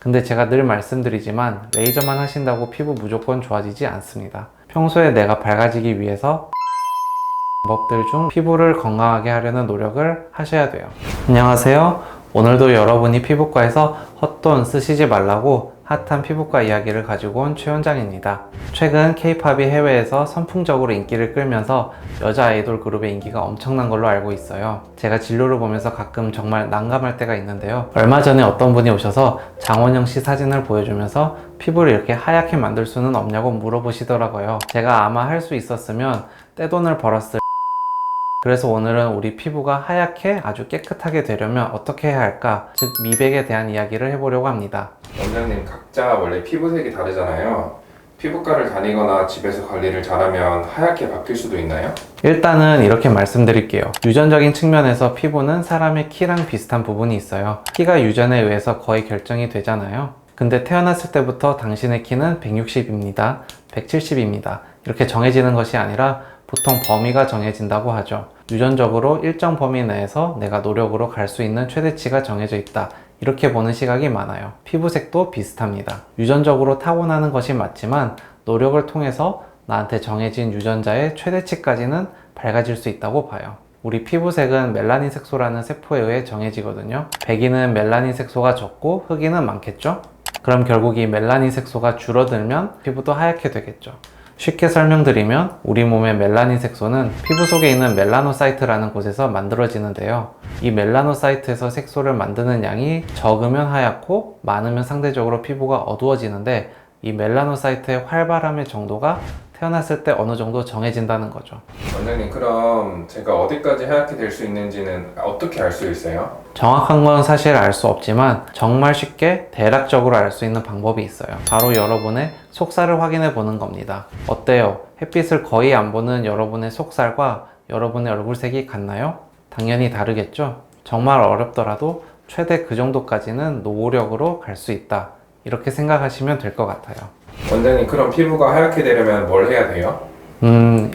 근데 제가 늘 말씀드리지만 레이저만 하신다고 피부 무조건 좋아지지 않습니다. 평소에 내가 밝아지기 위해서 방법들 중 피부를 건강하게 하려는 노력을 하셔야 돼요. 안녕하세요. 오늘도 여러분이 피부과에서 헛돈 쓰시지 말라고 핫한 피부과 이야기를 가지고 온 최원장입니다. 최근 K-팝이 해외에서 선풍적으로 인기를 끌면서 여자 아이돌 그룹의 인기가 엄청난 걸로 알고 있어요. 제가 진료를 보면서 가끔 정말 난감할 때가 있는데요. 얼마 전에 어떤 분이 오셔서 장원영 씨 사진을 보여주면서 피부를 이렇게 하얗게 만들 수는 없냐고 물어보시더라고요. 제가 아마 할 수 있었으면 떼돈을 벌었을 그래서 오늘은 우리 피부가 하얗게 아주 깨끗하게 되려면 어떻게 해야 할까? 즉 미백에 대한 이야기를 해보려고 합니다. 원장님, 각자 원래 피부색이 다르잖아요. 피부과를 다니거나 집에서 관리를 잘하면 하얗게 바뀔 수도 있나요? 일단은 이렇게 말씀드릴게요. 유전적인 측면에서 피부는 사람의 키랑 비슷한 부분이 있어요. 키가 유전에 의해서 거의 결정이 되잖아요. 근데 태어났을 때부터 당신의 키는 160입니다. 170입니다. 이렇게 정해지는 것이 아니라 보통 범위가 정해진다고 하죠. 유전적으로 일정 범위 내에서 내가 노력으로 갈 수 있는 최대치가 정해져 있다. 이렇게 보는 시각이 많아요. 피부색도 비슷합니다. 유전적으로 타고나는 것이 맞지만 노력을 통해서 나한테 정해진 유전자의 최대치까지는 밝아질 수 있다고 봐요. 우리 피부색은 멜라닌 색소라는 세포에 의해 정해지거든요. 백인은 멜라닌 색소가 적고 흑인은 많겠죠? 그럼 결국 이 멜라닌 색소가 줄어들면 피부도 하얗게 되겠죠. 쉽게 설명드리면 우리 몸의 멜라닌 색소는 피부 속에 있는 멜라노사이트라는 곳에서 만들어지는데요. 이 멜라노사이트에서 색소를 만드는 양이 적으면 하얗고 많으면 상대적으로 피부가 어두워지는데 이 멜라노사이트의 활발함의 정도가 태어났을 때 어느 정도 정해진다는 거죠. 원장님, 그럼 제가 어디까지 하얗게 될 수 있는지는 어떻게 알 수 있어요? 정확한 건 사실 알 수 없지만 정말 쉽게 대략적으로 알 수 있는 방법이 있어요. 바로 여러분의 속살을 확인해 보는 겁니다. 어때요? 햇빛을 거의 안 보는 여러분의 속살과 여러분의 얼굴색이 같나요? 당연히 다르겠죠? 정말 어렵더라도 최대 그 정도까지는 노력으로 갈 수 있다. 이렇게 생각하시면 될 것 같아요. 원장님, 그럼 피부가 하얗게 되려면 뭘 해야 돼요?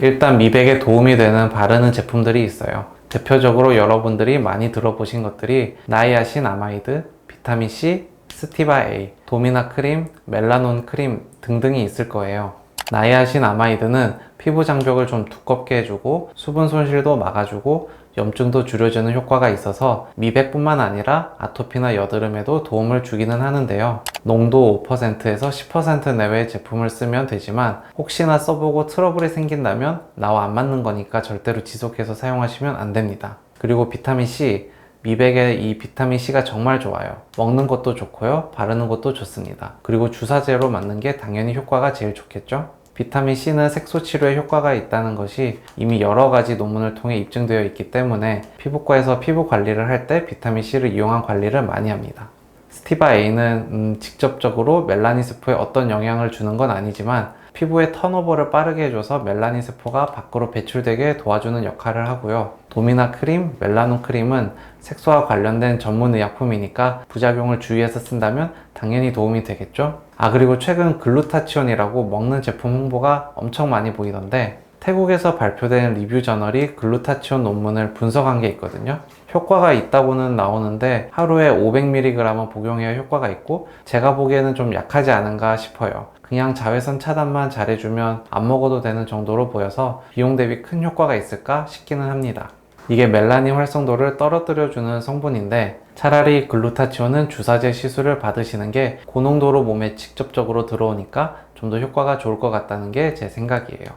일단 미백에 도움이 되는 바르는 제품들이 있어요. 대표적으로 여러분들이 많이 들어보신 것들이 나이아신아마이드, 비타민C, 스티바 A, 도미나 크림, 멜라논 크림 등등이 있을 거예요. 나이아신아마이드는 피부 장벽을 좀 두껍게 해주고 수분 손실도 막아주고 염증도 줄여주는 효과가 있어서 미백뿐만 아니라 아토피나 여드름에도 도움을 주기는 하는데요. 농도 5%에서 10% 내외의 제품을 쓰면 되지만 혹시나 써보고 트러블이 생긴다면 나와 안 맞는 거니까 절대로 지속해서 사용하시면 안 됩니다. 그리고 비타민C, 미백에 이 비타민C가 정말 좋아요. 먹는 것도 좋고요, 바르는 것도 좋습니다. 그리고 주사제로 맞는 게 당연히 효과가 제일 좋겠죠? 비타민C는 색소 치료에 효과가 있다는 것이 이미 여러 가지 논문을 통해 입증되어 있기 때문에 피부과에서 피부 관리를 할 때 비타민C를 이용한 관리를 많이 합니다. 스티바 A는 직접적으로 멜라닌 세포에 어떤 영향을 주는 건 아니지만 피부의 턴오버를 빠르게 해줘서 멜라닌 세포가 밖으로 배출되게 도와주는 역할을 하고요. 도미나 크림, 멜라논 크림은 색소와 관련된 전문 의약품이니까 부작용을 주의해서 쓴다면 당연히 도움이 되겠죠? 그리고 최근 글루타치온이라고 먹는 제품 홍보가 엄청 많이 보이던데 태국에서 발표된 리뷰 저널이 글루타치온 논문을 분석한 게 있거든요. 효과가 있다고는 나오는데 하루에 500mg은 복용해야 효과가 있고 제가 보기에는 좀 약하지 않은가 싶어요. 그냥 자외선 차단만 잘해주면 안 먹어도 되는 정도로 보여서 비용 대비 큰 효과가 있을까 싶기는 합니다. 이게 멜라닌 활성도를 떨어뜨려주는 성분인데 차라리 글루타치온은 주사제 시술을 받으시는 게 고농도로 몸에 직접적으로 들어오니까 좀 더 효과가 좋을 것 같다는 게 제 생각이에요.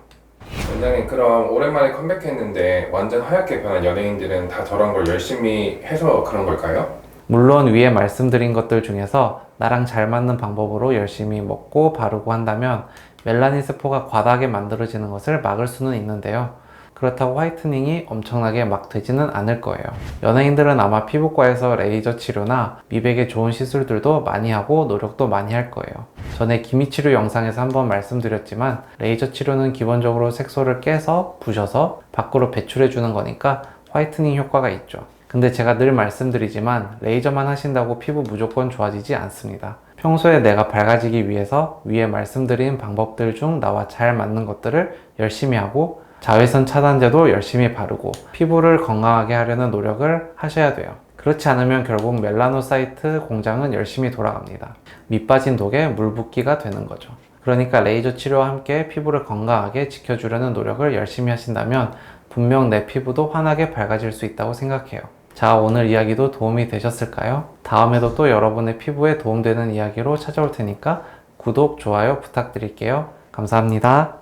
원장님, 그럼 오랜만에 컴백했는데 완전 하얗게 변한 연예인들은 다 저런 걸 열심히 해서 그런 걸까요? 물론 위에 말씀드린 것들 중에서 나랑 잘 맞는 방법으로 열심히 먹고 바르고 한다면 멜라닌 세포가 과다하게 만들어지는 것을 막을 수는 있는데요. 그렇다고 화이트닝이 엄청나게 막 되지는 않을 거예요. 연예인들은 아마 피부과에서 레이저 치료나 미백에 좋은 시술들도 많이 하고 노력도 많이 할 거예요. 전에 기미치료 영상에서 한번 말씀드렸지만 레이저 치료는 기본적으로 색소를 깨서 부셔서 밖으로 배출해 주는 거니까 화이트닝 효과가 있죠. 근데 제가 늘 말씀드리지만 레이저만 하신다고 피부 무조건 좋아지지 않습니다. 평소에 내가 밝아지기 위해서 위에 말씀드린 방법들 중 나와 잘 맞는 것들을 열심히 하고 자외선 차단제도 열심히 바르고 피부를 건강하게 하려는 노력을 하셔야 돼요. 그렇지 않으면 결국 멜라노사이트 공장은 열심히 돌아갑니다. 밑 빠진 독에 물 붓기가 되는 거죠. 그러니까 레이저 치료와 함께 피부를 건강하게 지켜주려는 노력을 열심히 하신다면 분명 내 피부도 환하게 밝아질 수 있다고 생각해요. 자, 오늘 이야기도 도움이 되셨을까요? 다음에도 또 여러분의 피부에 도움되는 이야기로 찾아올 테니까 구독, 좋아요 부탁드릴게요. 감사합니다.